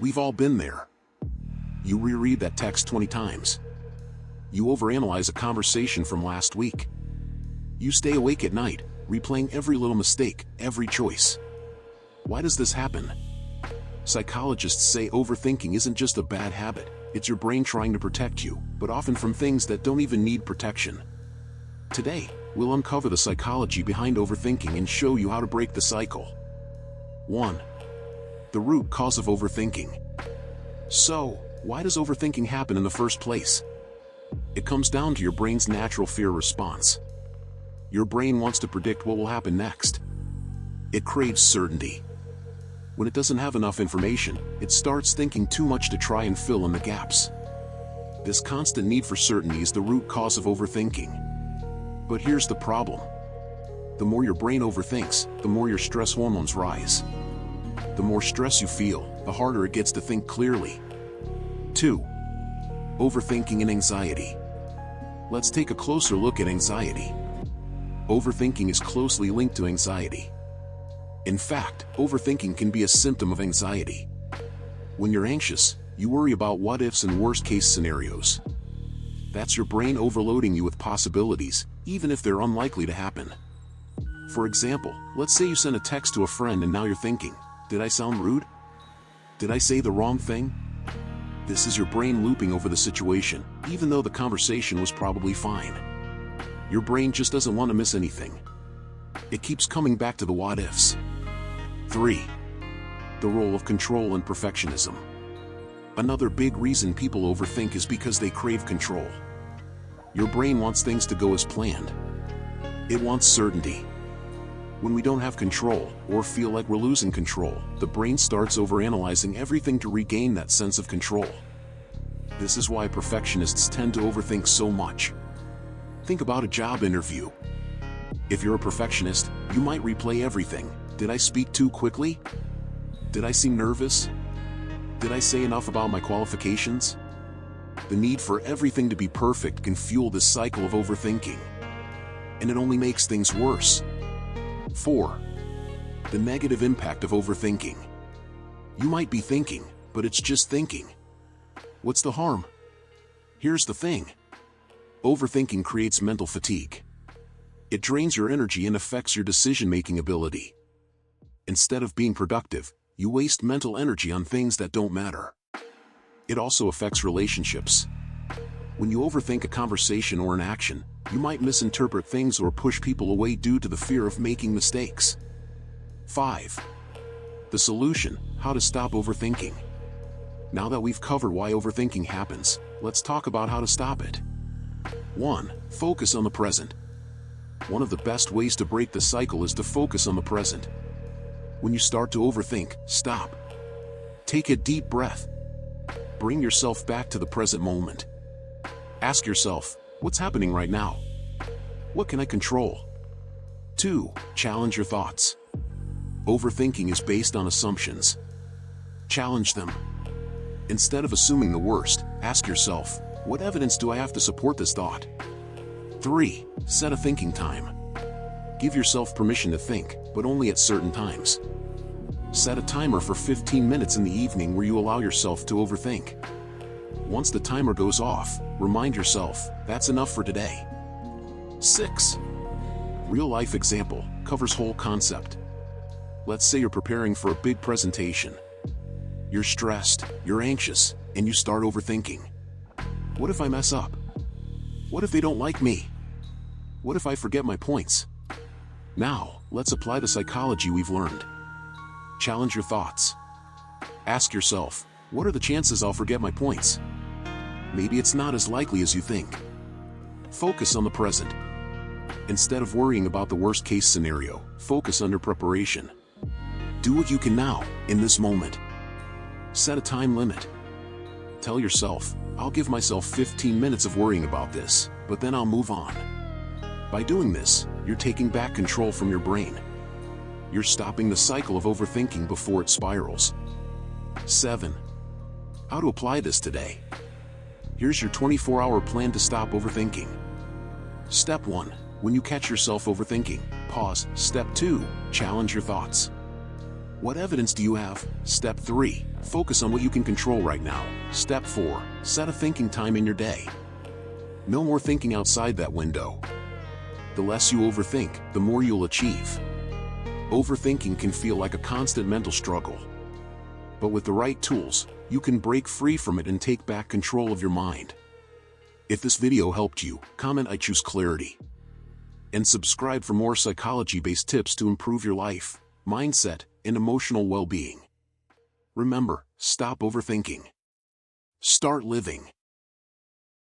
We've all been there. You reread that text 20 times. You overanalyze a conversation from last week. You stay awake at night, replaying every little mistake, every choice. Why does this happen? Psychologists say overthinking isn't just a bad habit, it's your brain trying to protect you, but often from things that don't even need protection. Today, we'll uncover the psychology behind overthinking and show you how to break the cycle. 1. The root cause of overthinking. So, why does overthinking happen in the first place? It comes down to your brain's natural fear response. Your brain wants to predict what will happen next. It craves certainty. When it doesn't have enough information, it starts thinking too much to try and fill in the gaps. This constant need for certainty is the root cause of overthinking. But here's the problem. The more your brain overthinks, the more your stress hormones rise. The more stress you feel, the harder it gets to think clearly. 2. Overthinking and anxiety. Let's take a closer look at anxiety. Overthinking is closely linked to anxiety. In fact, overthinking can be a symptom of anxiety. When you're anxious, you worry about what-ifs and worst-case scenarios. That's your brain overloading you with possibilities, even if they're unlikely to happen. For example, let's say you send a text to a friend and now you're thinking, did I sound rude? Did I say the wrong thing? This is your brain looping over the situation, even though the conversation was probably fine. Your brain just doesn't want to miss anything. It keeps coming back to the what-ifs. 3. The role of control and perfectionism. Another big reason people overthink is because they crave control. Your brain wants things to go as planned. It wants certainty. When we don't have control, or feel like we're losing control, the brain starts overanalyzing everything to regain that sense of control. This is why perfectionists tend to overthink so much. Think about a job interview. If you're a perfectionist, you might replay everything. Did I speak too quickly? Did I seem nervous? Did I say enough about my qualifications? The need for everything to be perfect can fuel this cycle of overthinking. And it only makes things worse. 4. The negative impact of overthinking. You might be thinking, but it's just thinking. What's the harm? Here's the thing. Overthinking creates mental fatigue. It drains your energy and affects your decision-making ability. Instead of being productive, you waste mental energy on things that don't matter. It also affects relationships. When you overthink a conversation or an action, you might misinterpret things or push people away due to the fear of making mistakes. 5. The solution: how to stop overthinking. Now that we've covered why overthinking happens, let's talk about how to stop it. 1. Focus on the present. One of the best ways to break the cycle is to focus on the present. When you start to overthink, stop. Take a deep breath. Bring yourself back to the present moment. Ask yourself, what's happening right now? What can I control? 2. Challenge your thoughts. Overthinking is based on assumptions. Challenge them. Instead of assuming the worst, ask yourself, what evidence do I have to support this thought? 3. Set a thinking time. Give yourself permission to think, but only at certain times. Set a timer for 15 minutes in the evening where you allow yourself to overthink. Once the timer goes off, remind yourself, that's enough for today. 6. Real-life example, covers whole concept. Let's say you're preparing for a big presentation. You're stressed, you're anxious, and you start overthinking. What if I mess up? What if they don't like me? What if I forget my points? Now, let's apply the psychology we've learned. Challenge your thoughts. Ask yourself, what are the chances I'll forget my points? Maybe it's not as likely as you think. Focus on the present. Instead of worrying about the worst-case scenario, focus on your preparation. Do what you can now, in this moment. Set a time limit. Tell yourself, I'll give myself 15 minutes of worrying about this, but then I'll move on. By doing this, you're taking back control from your brain. You're stopping the cycle of overthinking before it spirals. 7. How to apply this today. Here's your 24-hour plan to stop overthinking. Step 1. When you catch yourself overthinking, pause. Step 2. Challenge your thoughts. What evidence do you have? Step 3. Focus on what you can control right now. Step 4. Set a thinking time in your day. No more thinking outside that window. The less you overthink, the more you'll achieve. Overthinking can feel like a constant mental struggle. But with the right tools, you can break free from it and take back control of your mind. If this video helped you, comment "I choose clarity." And subscribe for more psychology-based tips to improve your life, mindset, and emotional well-being. Remember, stop overthinking. Start living.